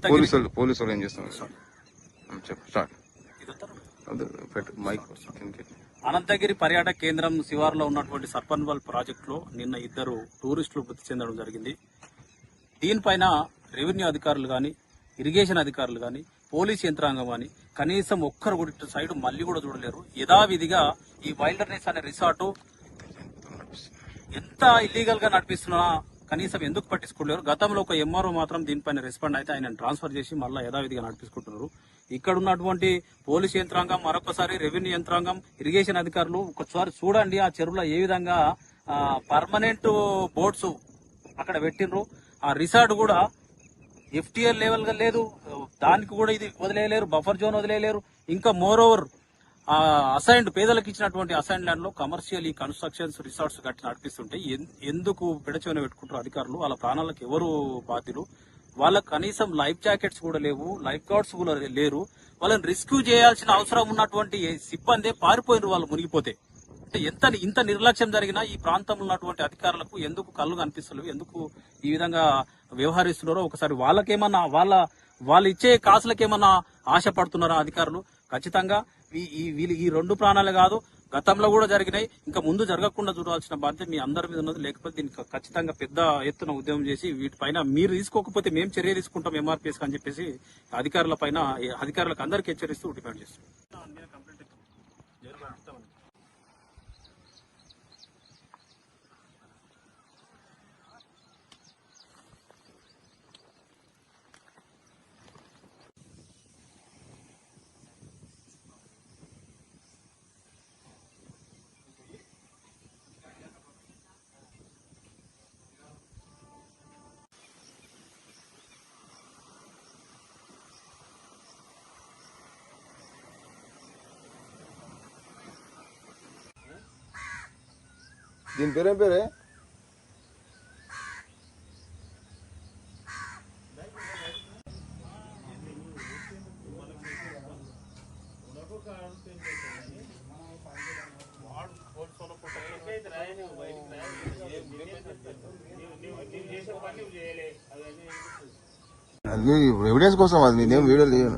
పోలీసులు ఏం చేస్తున్నారు? అనంతగిరి పర్యాటక కేంద్రం శివారులో ఉన్నటువంటి సర్పన్వల్ ప్రాజెక్టులో నిన్న ఇద్దరు టూరిస్టులు మృతి చెందడం జరిగింది. దీనిపైన రెవెన్యూ అధికారులు కానీ, ఇరిగేషన్ అధికారులు కానీ, పోలీస్ యంత్రాంగం కానీ కనీసం ఒక్కరు కూడా సైడ్ మళ్ళీ కూడా చూడలేరు. యథావిధిగా ఈ వైల్డర్నెస్ అనే రిసార్టు ఎంత ఇల్లీగల్ గా నడిపిస్తున్నా కనీసం ఎందుకు పట్టించుకోలేరు. గతంలో ఒక ఎంఆర్ఓ మాత్రం దీనిపైన రెస్పాండ్ అయితే ఆయన ట్రాన్స్ఫర్ చేసి మళ్ళీ యథావిధిగా నడిపించుకుంటున్నారు. ఇక్కడ ఉన్నటువంటి పోలీస్ యంత్రాంగం, మరొకసారి రెవెన్యూ యంత్రాంగం, ఇరిగేషన్ అధికారులు ఒకసారి చూడండి ఆ చెరువులో ఏ విధంగా పర్మనెంట్ బోట్స్ అక్కడ పెట్టినరు. ఆ రిసార్ట్ కూడా ఎఫ్టీఎల్ లెవెల్ గా లేదు, దానికి కూడా ఇది వదిలేయలేరు, బఫర్ జోన్ వదిలేయలేరు. ఇంకా మోర్ ఓవర్ అసైన్డ్ పేదలకు ఇచ్చినటువంటి అసైన్ ల్యాండ్ లో కమర్షియల్ ఈ కన్స్ట్రక్షన్స్ రిసార్ట్స్ కట్టి నడిపిస్తుంటే ఎందుకు పెడచోన పెట్టుకుంటారు అధికారులు? వాళ్ళ ప్రాణాలకు ఎవరు బాధ్యులు? వాళ్ళకు కనీసం లైఫ్ జాకెట్స్ కూడా లేవు, లైఫ్ గార్డ్స్ కూడా లేరు. వాళ్ళని రెస్క్యూ చేయాల్సిన అవసరం ఉన్నటువంటి సిబ్బంది పారిపోయినారు వాళ్ళు మునిగిపోతే. అంటే ఇంత నిర్లక్ష్యం జరిగినా ఈ ప్రాంతంలో ఉన్నటువంటి అధికారులకు ఎందుకు కళ్ళు కనిపిస్తలేవు, ఎందుకు ఈ విధంగా వ్యవహరిస్తున్నారో ఒకసారి వాళ్ళకేమన్నా వాళ్ళు ఇచ్చే కాసులకేమన్నా ఆశపడుతున్నారా అధికారులు? ఖచ్చితంగా ఈ రెండు ప్రాణాలే కాదు, గతంలో కూడా జరిగినాయి, ఇంకా ముందు జరగకుండా చూడాల్సిన బాధ్యత మీ అందరి మీద ఉన్నది. లేకపోతే దీనికి ఖచ్చితంగా పెద్ద ఎత్తున ఉద్యమం చేసి వీటిపైన మీరు తీసుకోకపోతే మేము చర్య తీసుకుంటాం ఎంఆర్పీఎస్ అని చెప్పేసి అధికారులకు అందరికీ హెచ్చరిస్తూ డిమాండ్ చేస్తాం. దీని పేరేం పేరే? ఎవిడెన్స్ కోసం అది నేనేం వీడియో లేదు.